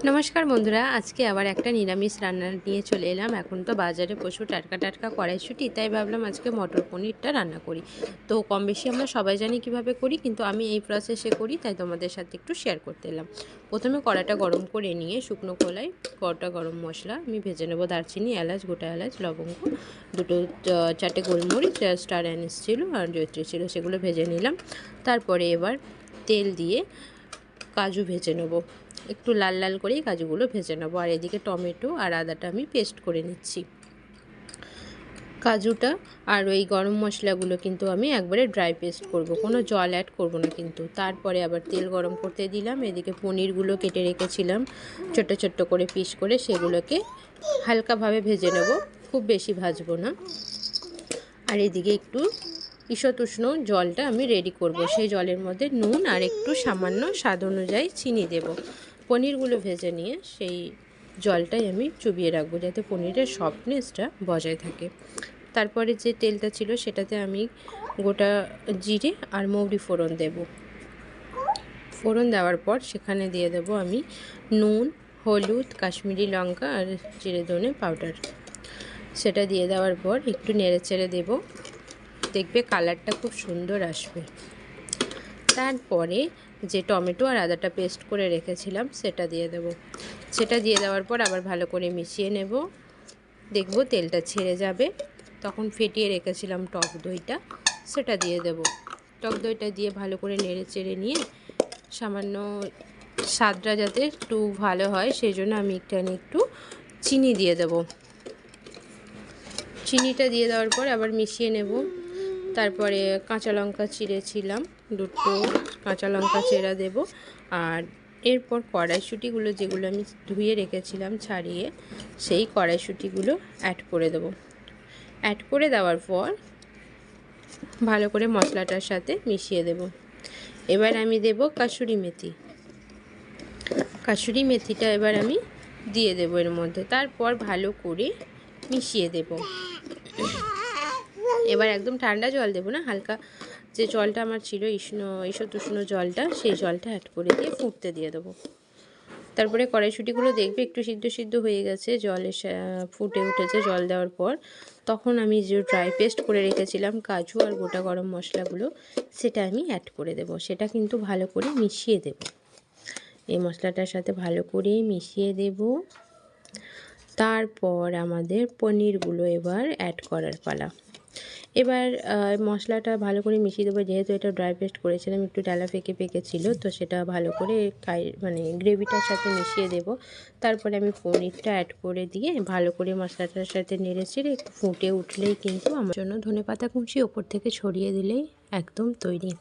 নমস্কার বন্ধুরা, আজকে আবার একটা নিরামিষ রান্না নিয়ে চলে এলাম। এখন তো বাজারে প্রচুর টাটকা টাটকা কড়াইশুঁটি, তাই ভাবলাম আজকে মটর পনিরটা রান্না করি। তো কম বেশি আমরা সবাই জানি কিভাবে করি, কিন্তু আমি এই প্রসেসে করি, তাই তোমাদের সাথে একটু শেয়ার করতে এলাম। প্রথমে কড়াটা গরম করে নিয়ে শুকনো কড়াই কটা গরম মশলা আমি ভেজে নেবো। দারচিনি, এলাচ, গোটা এলাচ, লবঙ্গ, দুটো চারটে গোলমরিচ, স্টার অ্যানিস ছিল আর জয়িত্রী ছিল, সেগুলো ভেজে নিলাম। তারপরে এবার তেল দিয়ে কাজু ভেজে নেবো, একটু লাল লাল করেই কাজুগুলো ভেজে নেবো। আর এদিকে টমেটো আর আদাটা আমি পেস্ট করে নিচ্ছি। কাজুটা আর ওই গরম মশলাগুলো কিন্তু আমি একবারে ড্রাই পেস্ট করব, কোনো জল অ্যাড করব না কিন্তু। তারপরে আবার তেল গরম করতে দিলাম। এদিকে পনিরগুলো কেটে রেখেছিলাম ছোট্ট ছোট্ট করে পিস করে, সেগুলোকে হালকাভাবে ভেজে নেব, খুব বেশি ভাজবো না। আর এদিকে একটু ঈষৎ উষ্ণ জলটা আমি রেডি করব। সেই জলের মধ্যে নুন আর একটু সামান্য স্বাদ অনুযায়ী চিনি দেব। পনিরগুলো ভেজে নিয়ে সেই জলটাই আমি চুবিয়ে রাখবো, যাতে পনিরের সফটনেসটা বজায় থাকে। তারপরে যে তেলটা ছিল সেটাতে আমি গোটা জিরে আর মৌরি ফোড়ন দেব। ফোড়ন দেওয়ার পর সেখানে দিয়ে দেব আমি নুন, হলুদ, কাশ্মীরি লঙ্কা আর জিরে ধনে পাউডার। সেটা দিয়ে দেওয়ার পর একটু নেড়ে চেড়ে দেবো, দেখবে কালারটা খুব সুন্দর আসবে। তারপরে যে টমেটো আর আদাটা পেস্ট করে রেখেছিলাম সেটা দিয়ে দেব। সেটা দিয়ে দেওয়ার পর আবার ভালো করে মিশিয়ে নেব। দেখব তেলটা ছেড়ে যাবে, তখন ফেটিয়ে রেখেছিলাম টক দইটা, সেটা দিয়ে দেব। টক দইটা দিয়ে ভালো করে নেড়ে চেড়ে নিয়ে সামান্য স্বাদটা যাতে একটু ভালো হয় সেই জন্য আমি একটু চিনি দিয়ে দেব। চিনিটা দিয়ে দেওয়ার পর আবার মিশিয়ে নেব। তারপরে কাঁচা লঙ্কা চিড়েছিলাম, দুটো কাঁচা লঙ্কা চেরা দেব। আর এরপর কড়াইশুঁটিগুলো যেগুলো আমি ধুয়ে রেখেছিলাম ছাড়িয়ে, সেই কড়াইশুঁটিগুলো অ্যাড করে দেব। অ্যাড করে দেওয়ার পর ভালো করে মশলাটার সাথে মিশিয়ে দেব। এবার আমি দেব কাসুরি মেথি। কাসুরি মেথিটা এবার আমি দিয়ে দেব এর মধ্যে। তারপর ভালো করে মিশিয়ে দেব। এবার একদম ঠান্ডা জল দেবো না, হালকা যে জলটা আমার ছিল ঈষৎ উষ্ণ জলটা, সেই জলটা অ্যাড করে দিয়ে ফুটতে দিয়ে দেবো। তারপরে কড়াইশুঁটিগুলো দেখবে একটু সিদ্ধ হয়ে গেছে, জলে ফুটে উঠেছে জল দেওয়ার পর। তখন আমি যে ড্রাই পেস্ট করে রেখেছিলাম কাজু আর গোটা গরম মশলাগুলো, সেটা আমি অ্যাড করে দেব। সেটা কিন্তু ভালো করে মিশিয়ে দেব, এই মশলাটার সাথে ভালো করে মিশিয়ে দেব। তারপর আমাদের পনিরগুলো এবার অ্যাড করার পালা। এবার মশলাটা ভালো করে মিশিয়ে দেবো। যেহেতু এটা ড্রাই পেস্ট করেছিলাম, একটু ডালা পেকে ছিল, তো সেটা ভালো করে মানে গ্রেভিটার সাথে মিশিয়ে দেব। তারপরে আমি পনিরটা অ্যাড করে দিয়ে ভালো করে মশলাটার সাথে নেড়ে চেড়ে একটু ফুটে উঠলেই কিন্তু আমার জন্য ধনেপাতা কুচি ওপর থেকে ছড়িয়ে দিলেই একদম তৈরি।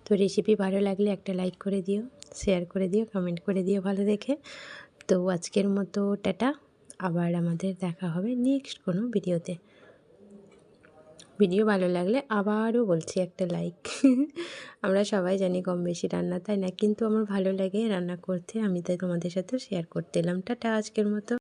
তো রেসিপি ভালো লাগলে একটা লাইক করে দিও, শেয়ার করে দিও, কমেন্ট করে দিও ভালো দেখে। তো আজকের মতো টাটা, আবার আমাদের দেখা হবে নেক্সট কোনো ভিডিওতে। ভিডিও ভালো লাগলে আবারও বলছি একটা লাইক। আমরা সবাই জানি কম বেশি রান্না, তাই না? কিন্তু আমার ভালো লাগে রান্না করতে, আমি তাই তোমাদের সাথে শেয়ার করতে এলাম। টাটা আজকের মতো।